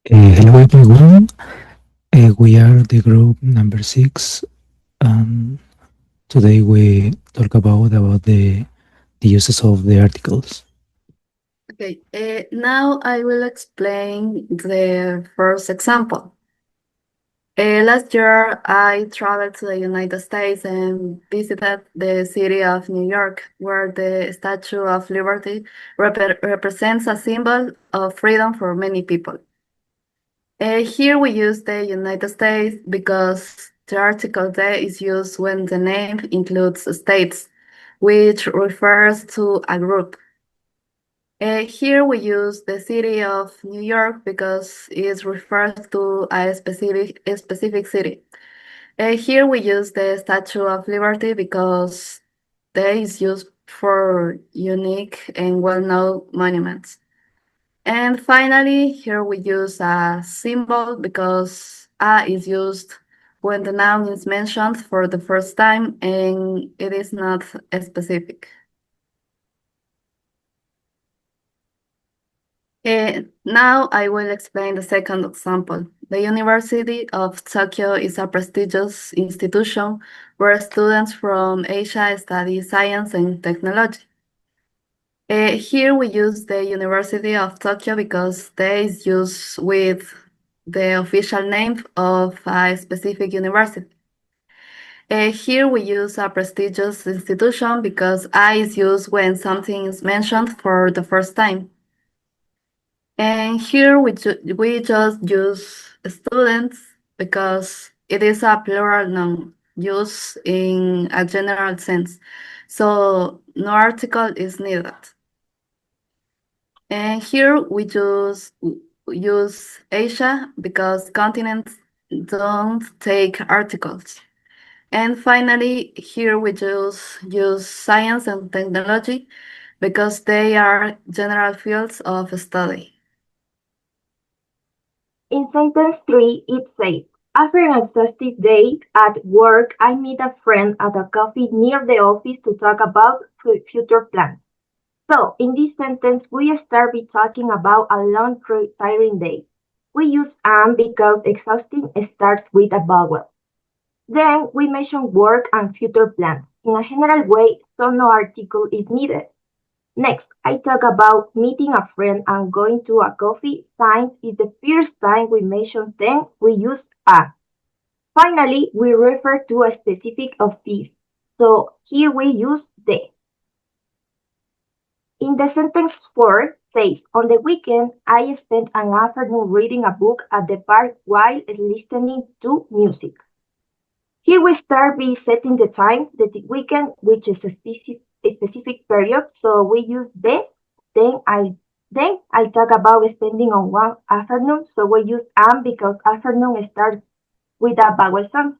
Hello everyone, we are the group number 6 and today we talk about the uses of the articles. Okay, now I will explain the first example. Last year, I traveled to the United States and visited the city of New York, where the Statue of Liberty represents a symbol of freedom for many people. Here we use the United States because the article there is used when the name includes states, which refers to a group. Here we use the city of New York because it refers to a specific city. Here we use the Statue of Liberty because they is used for unique and well-known monuments. And finally, here we use a symbol because a is used when the noun is mentioned for the first time and it is not specific. Now I will explain the second example. The University of Tokyo is a prestigious institution where students from Asia study science and technology. Here we use the University of Tokyo because they is used with the official name of a specific university. Here we use a prestigious institution because I is used when something is mentioned for the first time. And here we just use students because it is a plural noun used in a general sense. So no article is needed. And here we just use Asia because continents don't take articles. And finally, here we just use science and technology because they are general fields of study. In sentence 3, it says, after an exhaustive day at work, I meet a friend at a coffee near the office to talk about future plans. So, in this sentence, we start by talking about a long, tiring day. We use am because exhausting starts with a vowel. Then we mention work and future plans. In a general way, so no article is needed. Next, I talk about meeting a friend and going to a coffee. Since it's the first time we mention them, we use a. Finally, we refer to a specific of this. So here we use the. In the sentence 4 says, on the weekend, I spent an afternoon reading a book at the park while listening to music. Here we start by setting the time, the weekend, which is a specific period. So we use the. Then I talk about spending on one afternoon. So we use because afternoon starts with a vowel sound.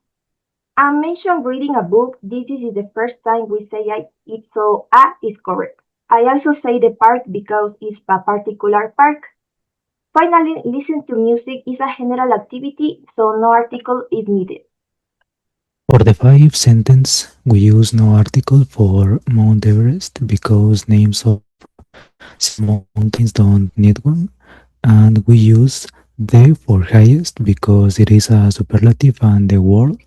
I mentioned reading a book. This is the first time we say it, so a is correct. I also say the park because it's a particular park. Finally, listen to music is a general activity, so no article is needed. For the five sentence, we use no article for Mount Everest because names of some mountains don't need one, and we use the for highest because it is a superlative and the world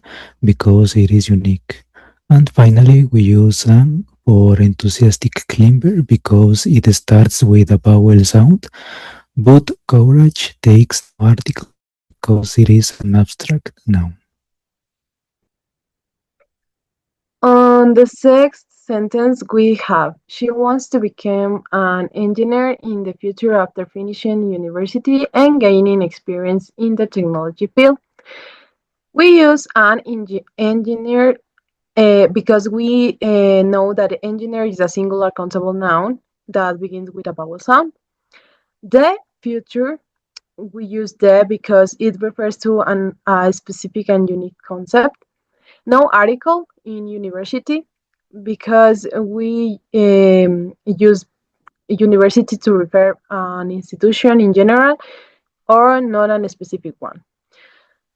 because it is unique. And finally, we use an for enthusiastic climber because it starts with a vowel sound, but courage takes no article because it is an abstract noun. On the sixth sentence, we have she wants to become an engineer in the future after finishing university and gaining experience in the technology field. We use an engineer because we know that engineer is a singular countable noun that begins with a vowel sound. The future, we use the because it refers to a specific and unique concept. No article in university because we use university to refer an institution in general or not a specific one.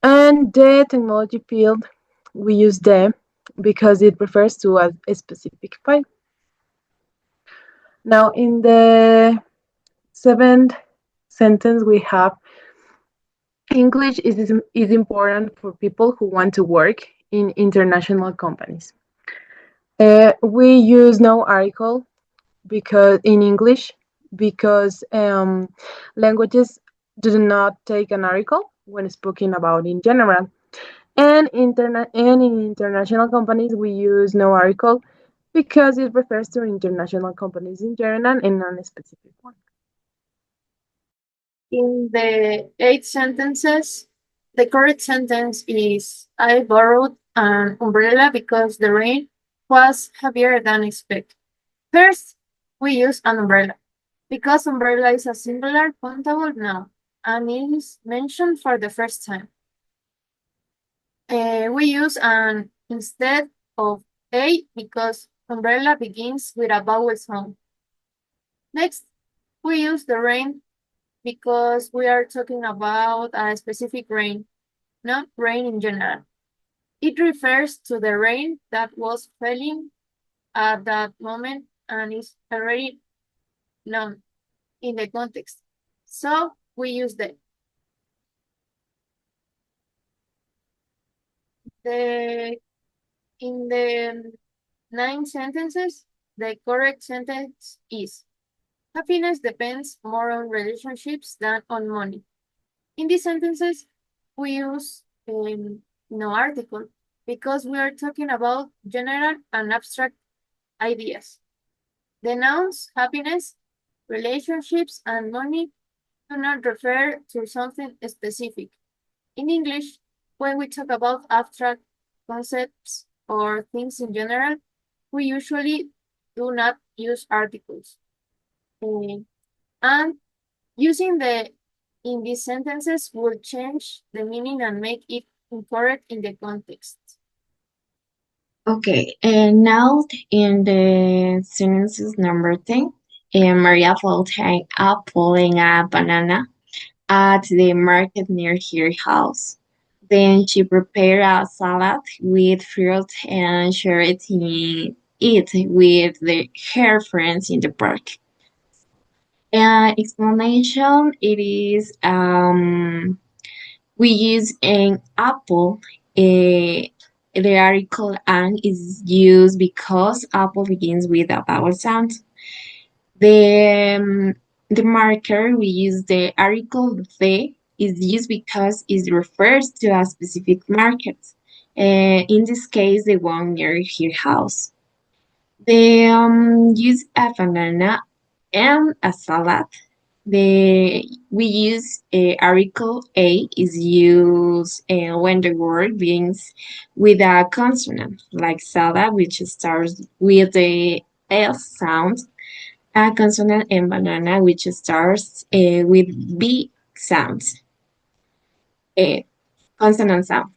And the technology field, we use the because it refers to a specific field. Now, in the seventh sentence, we have English is important for people who want to work in international companies. We use no article because in English because languages do not take an article when speaking about in general. And in international companies, we use no article because it refers to international companies in general and not a specific one. In the eight sentences, the correct sentence is I borrowed an umbrella because the rain was heavier than expected. First, we use an umbrella because umbrella is a singular countable noun and is mentioned for the first time. We use an instead of a because umbrella begins with a vowel sound. Next, we use the rain because we are talking about a specific rain, not rain in general. It refers to the rain that was falling at that moment and is already known in the context. So we use the in the nine sentences, the correct sentence is happiness depends more on relationships than on money. In these sentences, we use no article because we are talking about general and abstract ideas. The nouns happiness, relationships, and money do not refer to something specific. In English, when we talk about abstract concepts or things in general, we usually do not use articles. And using the in these sentences will change the meaning and make it incorrect in the context. Okay, and now in the sentences number 10, Maria bought an apple and a banana at the market near her house. Then she prepared a salad with fruit and shared it with her friends in the park. Explanation it is we use an apple. The article an is used because apple begins with a vowel sound. The marker we use the article the is used because it refers to a specific market. In this case, the one near her house. They use a banana and a salad. We use article a is used when the word begins with a consonant, like salad, which starts with the S sound, a consonant, and banana, which starts with B sounds, uh, consonant sound.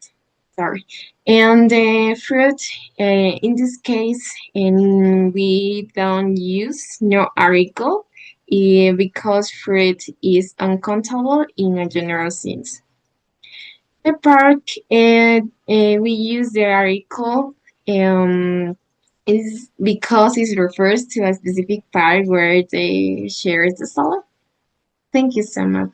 Sorry. And the fruit, in this case, and we don't use no article because fruit is uncountable in a general sense. The park, we use the article is because it refers to a specific park where they share the salad. Thank you so much.